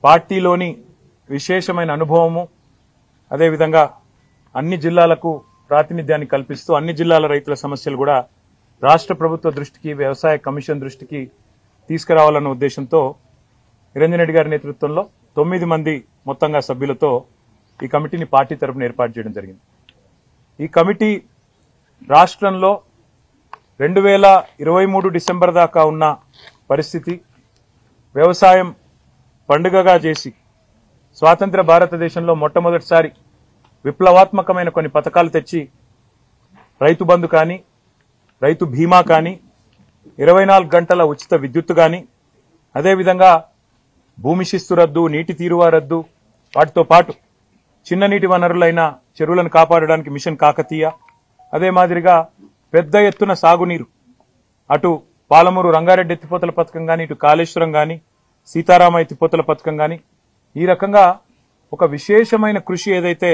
పార్టీలోని విశేషమైన అనుభవము అదేవిధంగా అన్ని జిల్లాలకు ప్రాతినిధ్యాన్ని కల్పిస్తూ అన్ని జిల్లాల రైతుల సమస్యలు కూడా రాష్ట్ర ప్రభుత్వ దృష్టికి వ్యవసాయ కమిషన్ దృష్టికి తీసుకురావాలన్న ఉద్దేశంతో నిరంజన్ రెడ్డి గారి నేతృత్వంలో 9 మంది మొత్తంగా సభ్యులతో ఈ కమిటీని పార్టీ తరఫున ఏర్పాటు చేయడం జరిగింది. ఈ కమిటీ రాష్ట్రంలో 2023 డిసెంబర్ దాకా ఉన్న పరిస్థితి, వ్యవసాయం పండుగగా చేసి స్వాతంత్ర భారతదేశంలో మొట్టమొదటిసారి విప్లవాత్మకమైన కొన్ని పథకాలు తెచ్చి రైతు బంధు కానీ, రైతు బీమా కానీ, 24 గంటల ఉచిత విద్యుత్తు కానీ, అదేవిధంగా భూమి శిస్తు రద్దు, నీటి తీరువా రద్దు, వాటితో పాటు చిన్న నీటి వనరులైన చెరువులను కాపాడడానికి మిషన్ కాకతీయ, అదే మాదిరిగా పెద్ద ఎత్తున సాగునీరు అటు పాలమూరు రంగారెడ్డి ఎత్తిపోతల పథకం కానీ, ఇటు కాళేశ్వరం కానీ, సీతారామ ఎత్తిపోతల పథకం కానీ, ఈ రకంగా ఒక విశేషమైన కృషి ఏదైతే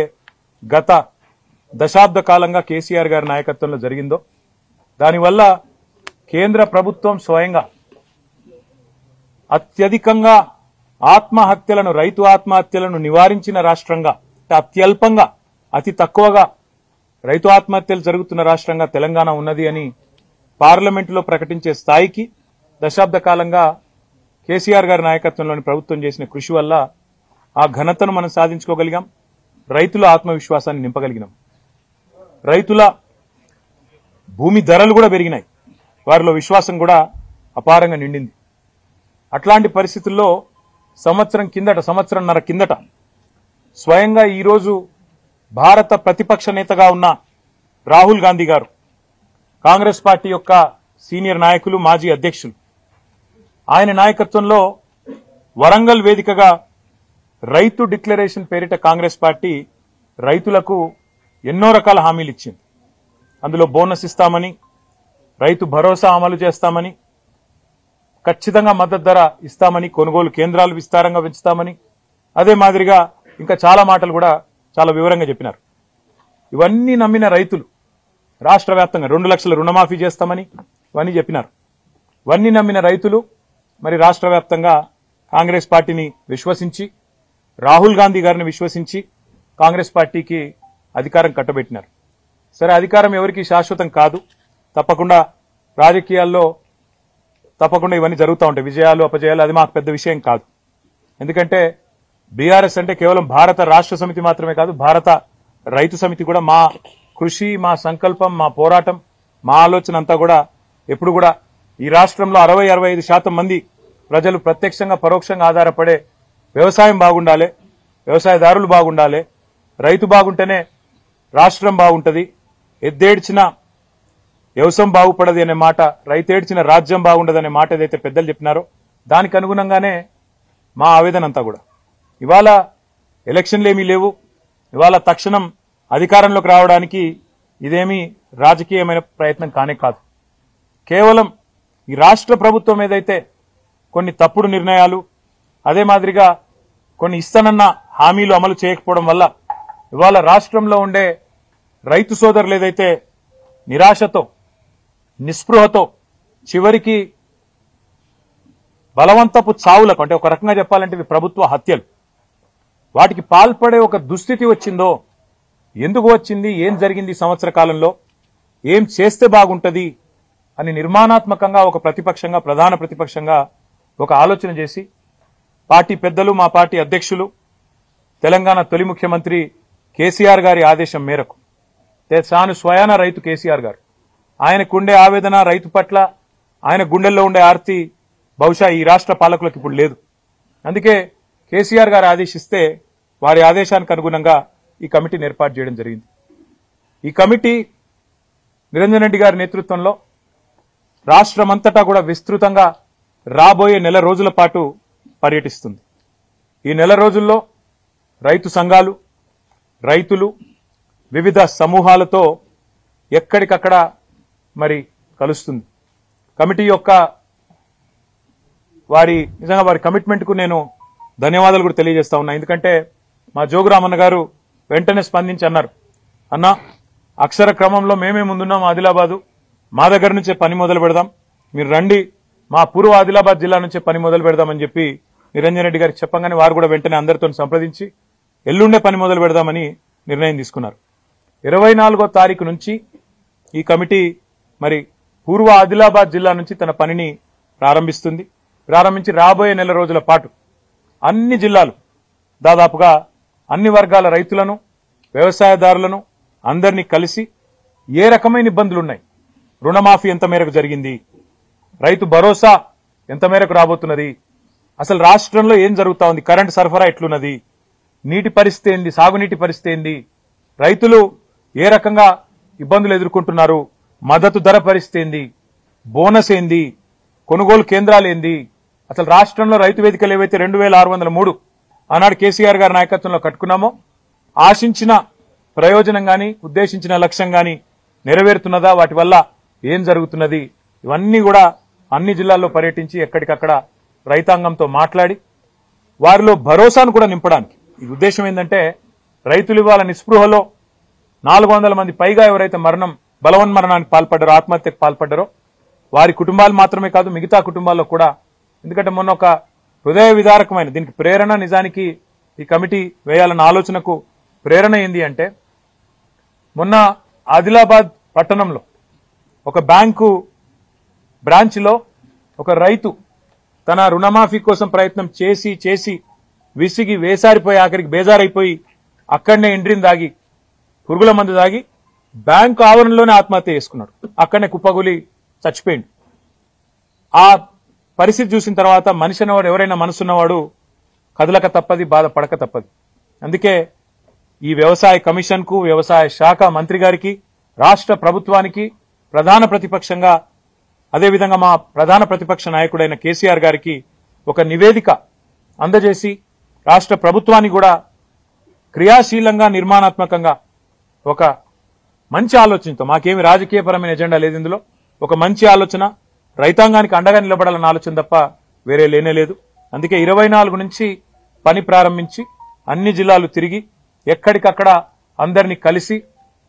గత దశాబ్ద కాలంగా కేసీఆర్ గారి నాయకత్వంలో జరిగిందో దానివల్ల కేంద్ర ప్రభుత్వం స్వయంగా అత్యధికంగా ఆత్మహత్యలను, రైతు ఆత్మహత్యలను నివారించిన రాష్ట్రంగా, అత్యల్పంగా అతి తక్కువగా రైతు ఆత్మహత్యలు జరుగుతున్న రాష్ట్రంగా తెలంగాణ ఉన్నది అని పార్లమెంటులో ప్రకటించే స్థాయికి దశాబ్ద కాలంగా కేసీఆర్ గారి నాయకత్వంలోని ప్రభుత్వం చేసిన కృషి వల్ల ఆ ఘనతను మనం సాధించుకోగలిగాం. రైతుల ఆత్మవిశ్వాసాన్ని నింపగలిగినాం. రైతుల భూమి ధరలు కూడా పెరిగినాయి. వారిలో విశ్వాసం కూడా అపారంగా నిండింది. అట్లాంటి పరిస్థితుల్లో సంవత్సరంన్నర కిందట స్వయంగా ఈరోజు భారత ప్రతిపక్ష నేతగా ఉన్న రాహుల్ గాంధీ గారు, కాంగ్రెస్ పార్టీ యొక్క సీనియర్ నాయకులు, మాజీ అధ్యక్షులు, ఆయన నాయకత్వంలో వరంగల్ వేదికగా రైతు డిక్లరేషన్ పేరిట కాంగ్రెస్ పార్టీ రైతులకు ఎన్నో రకాల హామీలు ఇచ్చింది. అందులో బోనస్ ఇస్తామని, రైతు భరోసా అమలు చేస్తామని, ఖచ్చితంగా మద్దతు ధర ఇస్తామని, కొనుగోలు కేంద్రాలు విస్తారంగా పెంచుతామని, అదే మాదిరిగా ఇంకా చాలా మాటలు కూడా చాలా వివరంగా చెప్పినారు. ఇవన్నీ నమ్మిన రైతులు రాష్ట్ర వ్యాప్తంగా 2 లక్షల రుణమాఫీ చేస్తామని ఇవన్నీ చెప్పినారు. ఇవన్నీ నమ్మిన రైతులు మరి రాష్ట్ర వ్యాప్తంగా కాంగ్రెస్ పార్టీని విశ్వసించి, రాహుల్ గాంధీ గారిని విశ్వసించి కాంగ్రెస్ పార్టీకి అధికారం కట్టబెట్టినారు. సరే, అధికారం ఎవరికి శాశ్వతం కాదు. తప్పకుండా రాజకీయాల్లో తప్పకుండా ఇవన్నీ జరుగుతూ ఉంటాయి. విజయాలు అపజయాలు అది మాకు పెద్ద విషయం కాదు. ఎందుకంటే బీఆర్ఎస్ అంటే కేవలం భారత రాష్ట్ర సమితి మాత్రమే కాదు, భారత రైతు సమితి కూడా. మా కృషి, మా సంకల్పం, మా పోరాటం, మా ఆలోచన అంతా కూడా ఎప్పుడు కూడా ఈ రాష్ట్రంలో 60-65% మంది ప్రజలు ప్రత్యక్షంగా పరోక్షంగా ఆధారపడే వ్యవసాయం బాగుండాలి, వ్యవసాయదారులు బాగుండాలి, రైతు బాగుంటేనే రాష్ట్రం బాగుంటది, ఎద్దేడ్చిన వ్యవసాయం బాగుపడది అనే మాట, రైతేడ్చిన రాజ్యం బాగుండదనే మాట ఏదైతే పెద్దలు చెప్పినారో దానికి అనుగుణంగానే మా ఆవేదన అంతా కూడా. ఇవాళ ఎలక్షన్లు ఏమీ లేవు. ఇవాళ తక్షణం అధికారంలోకి రావడానికి ఇదేమీ రాజకీయమైన ప్రయత్నం కానే కాదు. కేవలం ఈ రాష్ట్ర ప్రభుత్వం ఏదైతే కొన్ని తప్పుడు నిర్ణయాలు, అదే మాదిరిగా కొన్ని ఇస్తానన్న హామీలు అమలు చేయకపోవడం వల్ల ఇవాళ రాష్ట్రంలో ఉండే రైతు సోదరులు ఏదైతే నిరాశతో, నిస్పృహతో, చివరికి బలవంతపు చావులకు, అంటే ఒక రకంగా చెప్పాలంటే ఇవి ప్రభుత్వ హత్యలు, వాటికి పాల్పడే ఒక దుస్థితి వచ్చిందో, ఎందుకు వచ్చింది, ఏం జరిగింది ఈ సంవత్సర కాలంలో, ఏం చేస్తే బాగుంటది అని నిర్మాణాత్మకంగా ఒక ప్రతిపక్షంగా, ప్రధాన ప్రతిపక్షంగా ఒక ఆలోచన చేసి పార్టీ పెద్దలు, మా పార్టీ అధ్యక్షులు, తెలంగాణ తొలి ముఖ్యమంత్రి కేసీఆర్ గారి ఆదేశం మేరకు, తాను స్వయాన రైతు కేసీఆర్ గారు, ఆయనకుండే ఆవేదన రైతు పట్ల, ఆయన గుండెల్లో ఉండే ఆర్తి బహుశా ఈ రాష్ట్ర పాలకులకు ఇప్పుడు లేదు. అందుకే కేసీఆర్ గారు ఆదేశిస్తే వారి ఆదేశానికి అనుగుణంగా ఈ కమిటీని ఏర్పాటు చేయడం జరిగింది. ఈ కమిటీ నిరంజన్ రెడ్డి గారి నేతృత్వంలో రాష్ట్రమంతటా కూడా విస్తృతంగా రాబోయే నెల రోజుల పాటు పర్యటిస్తుంది. ఈ నెల రోజుల్లో రైతు సంఘాలు, రైతులు, వివిధ సమూహాలతో ఎక్కడికక్కడ మరి కలుస్తుంది. కమిటీ యొక్క నిజంగా వారి కమిట్మెంట్కు నేను ధన్యవాదాలు కూడా తెలియజేస్తా ఉన్నా. ఎందుకంటే మా జోగురామన్న గారు వెంటనే స్పందించి అన్నారు, అన్న అక్షర క్రమంలో మేమే ముందున్నాం ఆదిలాబాదు, మా దగ్గర నుంచే పని మొదలు పెడదాం, మీరు రండి, మా పూర్వ ఆదిలాబాద్ జిల్లా నుంచే పని మొదలు పెడదామని చెప్పి నిరంజన్ రెడ్డి గారికి చెప్పంగానే వారు కూడా వెంటనే అందరితో సంప్రదించి ఎల్లుండే పని మొదలు పెడదామని నిర్ణయం తీసుకున్నారు. 24వ తారీఖు నుంచి ఈ కమిటీ మరి పూర్వ ఆదిలాబాద్ జిల్లా నుంచి తన పనిని ప్రారంభించి రాబోయే నెల రోజుల పాటు అన్ని జిల్లాలు దాదాపుగా అన్ని వర్గాల రైతులను వ్యవసాయదారులను అందరినీ కలిసి ఏ రకమైన ఇబ్బందులున్నాయి, రుణమాఫీ ఎంత మేరకు జరిగింది, రైతు భరోసా ఎంత మేరకు రాబోతున్నది, అసలు రాష్ట్రంలో ఏం జరుగుతా ఉంది, కరెంటు సరఫరా ఎట్లున్నది, నీటి పరిస్థితి ఏంది, సాగునీటి పరిస్థితి ఏంది, రైతులు ఏ రకంగా ఇబ్బందులు ఎదుర్కొంటున్నారు, మద్దతు ధర పరిస్థితి ఏంది, బోనస్ ఏంది, కొనుగోలు కేంద్రాలు ఏంది, అసలు రాష్ట్రంలో రైతు వేదికలు ఏవైతే 2603 ఆనాడు కేసీఆర్ గారి నాయకత్వంలో కట్టుకున్నామో ఆశించిన ప్రయోజనం గాని ఉద్దేశించిన లక్ష్యం గాని నెరవేరుతున్నదా, వాటి వల్ల ఏం జరుగుతున్నది, ఇవన్నీ కూడా అన్ని జిల్లాల్లో పర్యటించి ఎక్కడికక్కడ రైతాంగంతో మాట్లాడి వారిలో భరోసాను కూడా నింపడానికి ఈ ఉద్దేశం ఏంటంటే రైతులు ఇవాళ నిస్పృహలో 400 మంది పైగా ఎవరైతే బలవన్మరణానికి పాల్పడ్డారో, ఆత్మహత్యకు పాల్పడ్డారో వారి కుటుంబాలు మాత్రమే కాదు మిగతా కుటుంబాల్లో కూడా. ఎందుకంటే మొన్న ఒక హృదయ విదారకమైన దీనికి ప్రేరణ, నిజానికి ఈ కమిటీ వేయాలన్న ఆలోచనకు ప్రేరణ ఏంది అంటే మొన్న ఆదిలాబాద్ పట్టణంలో ఒక బ్యాంకు బ్రాంచ్లో ఒక రైతు తన రుణమాఫీ కోసం ప్రయత్నం చేసి విసిగి వేసారిపోయి ఆఖరికి బేజారైపోయి అక్కడనే ఎండ్రిని దాగి పురుగుల మందు దాగి బ్యాంకు ఆవరణలోనే ఆత్మహత్య చేసుకున్నాడు. అక్కడనే కుప్పగూలి చచ్చిపోయింది. ఆ పరిస్థితి చూసిన తర్వాత మనిషి అన్నవాడు ఎవరైనా మనసున్నవాడు కదలక తప్పది, బాధపడక తప్పది. అందుకే ఈ వ్యవసాయ కమిషన్ కు, వ్యవసాయ శాఖ మంత్రి గారికి, రాష్ట్ర ప్రభుత్వానికి ప్రధాన ప్రతిపక్షంగా అదేవిధంగా మా ప్రధాన ప్రతిపక్ష నాయకుడైన కేసీఆర్ గారికి ఒక నివేదిక అందజేసి రాష్ట్ర ప్రభుత్వాన్ని కూడా క్రియాశీలంగా నిర్మాణాత్మకంగా ఒక మంచి ఆలోచనతో, మాకేమి రాజకీయపరమైన ఎజెండా లేదు ఇందులో, ఒక మంచి ఆలోచన రైతాంగానికి అండగా నిలబడాలన్న ఆలోచన తప్ప వేరే లేనేలేదు. అందుకే 24 నుంచి పని ప్రారంభించి అన్ని జిల్లాలు తిరిగి ఎక్కడికక్కడ అందరినీ కలిసి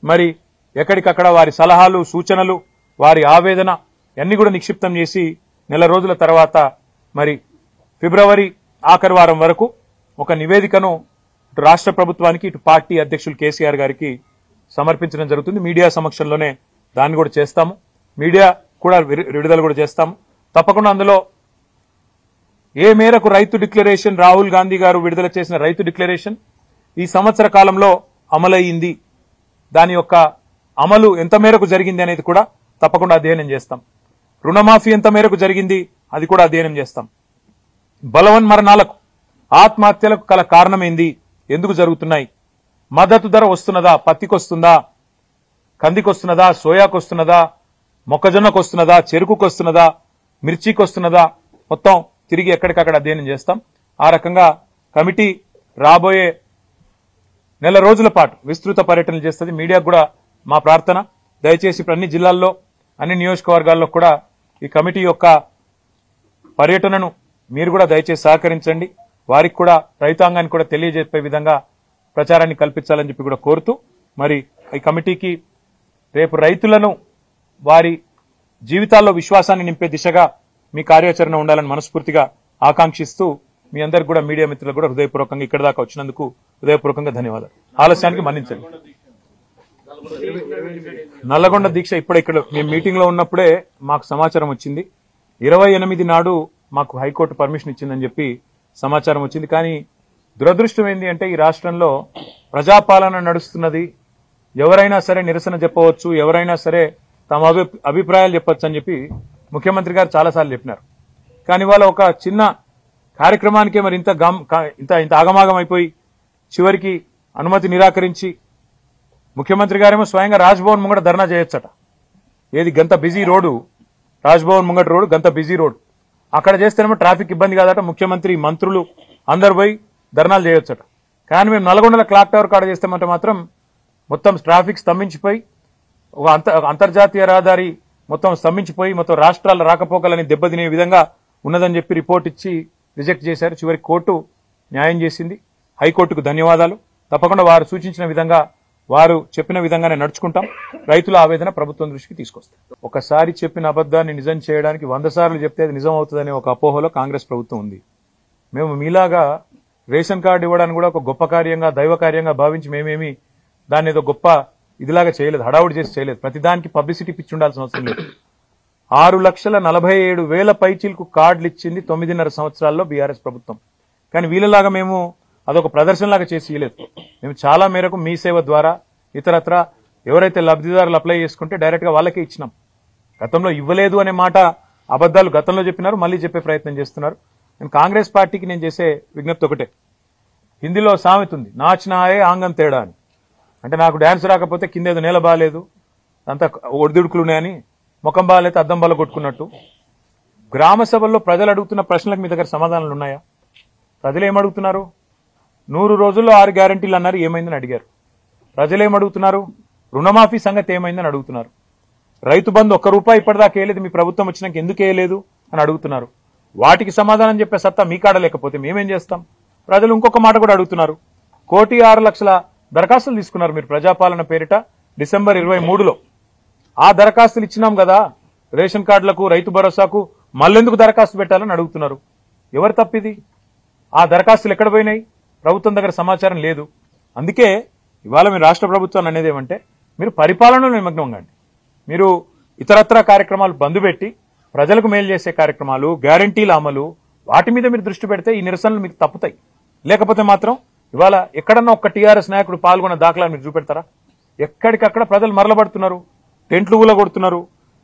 మరి ఎక్కడికక్కడ వారి సలహాలు, సూచనలు, వారి ఆవేదన అన్ని కూడా నిక్షిప్తం చేసి నెల రోజుల తర్వాత మరి ఫిబ్రవరి ఆఖరి వారం వరకు ఒక నివేదికను ఇటు రాష్ట్ర ప్రభుత్వానికి, ఇటు పార్టీ అధ్యక్షులు కేసీఆర్ గారికి సమర్పించడం జరుగుతుంది. మీడియా సమక్షంలోనే దాన్ని కూడా చేస్తాము, మీడియా కూడా విడుదల కూడా చేస్తాము. తప్పకుండా అందులో ఏ మేరకు రైతు డిక్లరేషన్, రాహుల్ గాంధీ గారు విడుదల చేసిన రైతు డిక్లరేషన్ ఈ సంవత్సర కాలంలో అమలయ్యింది, దాని యొక్క అమలు ఎంత మేరకు జరిగింది అనేది కూడా తప్పకుండా అధ్యయనం చేస్తాం. రుణమాఫీ ఎంత మేరకు జరిగింది అది కూడా అధ్యయనం చేస్తాం. బలవన్మరణాలకు, ఆత్మహత్యలకు గల కారణమేంది, ఎందుకు జరుగుతున్నాయి, మద్దతు ధర వస్తున్నదా, పత్తికొస్తుందా, కందికొస్తున్నదా, సోయాకొస్తున్నదా, మొక్కజొన్నకు వస్తున్నదా, చెరుకుకు వస్తున్నదా, మిర్చికి వస్తున్నదా, మొత్తం తిరిగి ఎక్కడికక్కడ అధ్యయనం చేస్తాం. ఆ రకంగా కమిటీ రాబోయే నెల రోజుల పాటు విస్తృత పర్యటనలు చేస్తుంది. మీడియాకు కూడా మా ప్రార్థన, దయచేసి ఇప్పుడు అన్ని జిల్లాల్లో అన్ని నియోజకవర్గాల్లో కూడా ఈ కమిటీ యొక్క పర్యటనను మీరు కూడా దయచేసి సహకరించండి. వారికి కూడా రైతాంగానికి కూడా తెలియజెప్పే విధంగా ప్రచారాన్ని కల్పించాలని చెప్పి కూడా కోరుతూ మరి ఈ కమిటీకి రేపు రైతులను వారి జీవితాల్లో విశ్వాసాన్ని నింపే దిశగా మీ కార్యాచరణ ఉండాలని మనస్ఫూర్తిగా ఆకాంక్షిస్తూ మీ అందరికి కూడా మీడియా మిత్రులకు కూడా హృదయపూర్వకంగా ఇక్కడ దాకా వచ్చినందుకు హృదయపూర్వకంగా ధన్యవాదాలు. ఆలస్యానికి మన్నించండి. నల్లగొండ దీక్ష ఇక్కడ మేము మీటింగ్ లో ఉన్నప్పుడే మాకు సమాచారం వచ్చింది. 28 నాడు మాకు హైకోర్టు పర్మిషన్ ఇచ్చిందని చెప్పి సమాచారం వచ్చింది. కానీ దురదృష్టం ఏంటి అంటే ఈ రాష్ట్రంలో ప్రజాపాలన నడుస్తున్నది, ఎవరైనా సరే నిరసన చెప్పవచ్చు, ఎవరైనా సరే తమ అభిప్రాయాలు చెప్పొచ్చు అని చెప్పి ముఖ్యమంత్రి గారు చాలాసార్లు చెప్పినారు. కానీ వాళ్ళ ఒక చిన్న కార్యక్రమానికే మరి ఇంత ఆగమాగం అయిపోయి చివరికి అనుమతి నిరాకరించి ముఖ్యమంత్రి గారేమో స్వయంగా రాజ్భవన్ ముంగట ధర్నా చేయొచ్చట. ఏది గంత బిజీ రోడ్డు, రాజ్భవన్ ముంగట రోడ్డు గంత బిజీ రోడ్డు, అక్కడ చేస్తేనేమో ట్రాఫిక్ ఇబ్బంది కాదట, ముఖ్యమంత్రి మంత్రులు అందరు పోయి ధర్నాలు చేయొచ్చట. కానీ మేము నల్గొండల క్లాక్ టవర్ కాడ చేస్తామంటే మాత్రం మొత్తం ట్రాఫిక్ స్తంభించిపోయి ఒక అంతర్జాతీయ రహదారి మొత్తం స్తంభించిపోయి మొత్తం రాష్ట్రాల రాకపోకలని దెబ్బతినే విధంగా ఉన్నదని చెప్పి రిపోర్ట్ ఇచ్చి రిజెక్ట్ చేశారు. చివరికి కోర్టు న్యాయం చేసింది. హైకోర్టుకు ధన్యవాదాలు. తప్పకుండా వారు సూచించిన విధంగా, వారు చెప్పిన విధంగానే నడుచుకుంటాం. రైతుల ఆవేదన ప్రభుత్వం దృష్టికి తీసుకొస్తాం. ఒకసారి చెప్పిన అబద్దాన్ని నిజం చేయడానికి 100 సార్లు చెప్తే అది నిజం అవుతుందనే ఒక అపోహలో కాంగ్రెస్ ప్రభుత్వం ఉంది. మేము మీలాగా రేషన్ కార్డు ఇవ్వడానికి కూడా ఒక గొప్ప కార్యంగా దైవ కార్యంగా భావించి మేమేమి దాన్ని ఏదో గొప్ప ఇదిలాగా చేయలేదు, హడావుడి చేసి చేయలేదు. ప్రతిదానికి పబ్లిసిటీ పిచ్చి ఉండాల్సిన అవసరం లేదు. 6,47,000 పైచీలకు కార్డులు ఇచ్చింది 9.5 సంవత్సరాల్లో బీఆర్ఎస్ ప్రభుత్వం. కానీ వీళ్ళలాగా మేము అదొక ప్రదర్శనలాగా చేసి ఇవ్వలేదు. మేము చాలా మేరకు మీ సేవ ద్వారా ఇతరత్ర ఎవరైతే లబ్ధిదారులు అప్లై చేసుకుంటే డైరెక్ట్ గా వాళ్ళకే ఇచ్చినాం. గతంలో ఇవ్వలేదు అనే మాట అబద్దాలు గతంలో చెప్పినారు, మళ్ళీ చెప్పే ప్రయత్నం చేస్తున్నారు. నేను కాంగ్రెస్ పార్టీకి నేను చేసే విజ్ఞప్తి ఒకటే. హిందీలో సామెత ఉంది, నాచినాయే ఆంగం తేడా అని. అంటే నాకు డాన్స్ రాకపోతే కిందేదో నేల బాగాలేదు, అంతా ఒడిదుడుకులున్నాయని, ముఖం బాగాలైతే అద్దం బాల కొట్టుకున్నట్టు. గ్రామ సభల్లో ప్రజలు అడుగుతున్న ప్రశ్నలకు మీ దగ్గర సమాధానాలు ఉన్నాయా? ప్రజలు ఏమడుగుతున్నారు? 100 రోజుల్లో 6 గ్యారంటీలు అన్నారు, ఏమైందని అడిగారు. ప్రజలు ఏమడుగుతున్నారు? రుణమాఫీ సంగతి ఏమైందని అడుగుతున్నారు. రైతు బంధు ₹1 ఇప్పటిదాకా వేయలేదు, మీ ప్రభుత్వం వచ్చినాక ఎందుకు వేయలేదు అని అడుగుతున్నారు. వాటికి సమాధానం చెప్పే సత్తా మీ కాడ లేకపోతే మేమేం చేస్తాం? ప్రజలు ఇంకొక మాట కూడా అడుగుతున్నారు. 1,06,00,000 దరఖాస్తులు తీసుకున్నారు మీరు ప్రజాపాలన పేరిట డిసెంబర్ 23లో. ఆ దరఖాస్తులు ఇచ్చినాం కదా రేషన్ కార్డులకు, రైతు భరోసాకు, మళ్ళెందుకు దరఖాస్తు పెట్టాలని అడుగుతున్నారు. ఎవరు తప్పిది? ఆ దరఖాస్తులు ఎక్కడ పోయినాయి? ప్రభుత్వం దగ్గర సమాచారం లేదు. అందుకే ఇవాళ మీరు రాష్ట్ర ప్రభుత్వాన్ని అనేది ఏమంటే, మీరు పరిపాలనలో నిమగ్నం కండి. మీరు ఇతరత్ర కార్యక్రమాలు బంద్ పెట్టి ప్రజలకు మేలు చేసే కార్యక్రమాలు, గ్యారంటీల అమలు, వాటి మీద మీరు దృష్టి పెడితే ఈ నిరసనలు మీకు తప్పుతాయి. లేకపోతే మాత్రం ఇవాళ ఎక్కడన్నా ఒక్క టీఆర్ఎస్ నాయకుడు పాల్గొన్న దాఖలాలు మీరు చూపెడతారా? ఎక్కడికక్కడ ప్రజలు మరలబడుతున్నారు, టెంట్లు ఊలగొడుతున్నారు.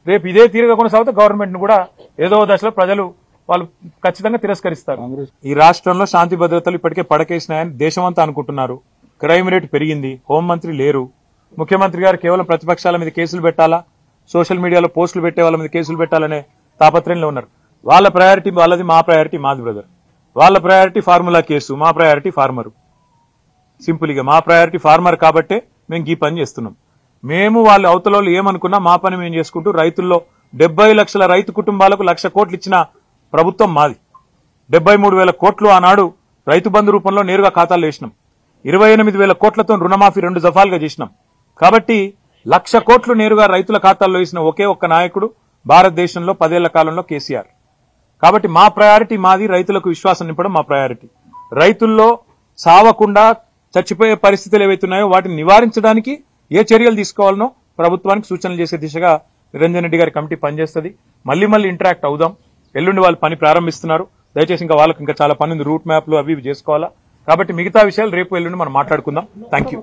రేపు ఇదే తీరుగా కొనసాగితే గవర్నమెంట్ ను కూడా ఏదో దశలో ప్రజలు వాళ్ళు ఖచ్చితంగా తిరస్కరిస్తారు. ఈ రాష్ట్రంలో శాంతి భద్రతలు ఇప్పటికే పడకేసినాయని దేశమంతా అనుకుంటున్నారు. క్రైమ్ రేటు పెరిగింది, హోంమంత్రి లేరు, ముఖ్యమంత్రి గారు కేవలం ప్రతిపక్షాల మీద కేసులు పెట్టాలా, సోషల్ మీడియాలో పోస్టులు పెట్టే వాళ్ళ మీద కేసులు పెట్టాలనే తాపత్రయంలో ఉన్నారు. వాళ్ళ ప్రయారిటీ వాళ్ళది, మా ప్రయారిటీ మాది బ్రదర్. వాళ్ళ ప్రయారిటీ ఫార్ములా కేసు, మా ప్రయారిటీ ఫార్మరు. సింపుల్ గా మా ప్రయారిటీ ఫార్మర్ కాబట్టే మేము ఈ పని చేస్తున్నాం. మేము వాళ్ళు అవతల ఏమనుకున్నా మా పని మేము చేసుకుంటూ రైతుల్లో 70 లక్షల రైతు కుటుంబాలకు 1,00,000 కోట్లు ఇచ్చిన ప్రభుత్వం మాది. 73,000 కోట్లు ఆనాడు రైతు బంధు రూపంలో నేరుగా ఖాతాల్లో వేసినాం. 28,000 కోట్లతో రుణమాఫీ 2 దఫాలుగా చేసినాం. కాబట్టి 1,00,000 కోట్లు నేరుగా రైతుల ఖాతాల్లో వేసిన ఒకే ఒక్క నాయకుడు భారతదేశంలో 10 ఏళ్ల కాలంలో కేసీఆర్. కాబట్టి మా ప్రయారిటీ మాది, రైతులకు విశ్వాసం నింపడం మా ప్రయారిటీ. రైతుల్లో సావకుండా చచ్చిపోయే పరిస్థితులు ఏవైతున్నాయో వాటిని నివారించడానికి ఏ చర్యలు తీసుకోవాలనో ప్రభుత్వానికి సూచనలు చేసే దిశగా నిరంజన్ రెడ్డి గారి కమిటీ పనిచేస్తుంది. మళ్ళీ ఇంటరాక్ట్ అవుదాం. ఎల్లుండి వాళ్ళు పని ప్రారంభిస్తున్నారు. దయచేసి ఇంకా వాళ్ళకి ఇంకా చాలా పని ఉంది, రూట్ మ్యాప్లు అవి చేసుకోవాలా. కాబట్టి మిగతా విషయాలు రేపు ఎల్లుండి మనం మాట్లాడుకుందాం. Thank you.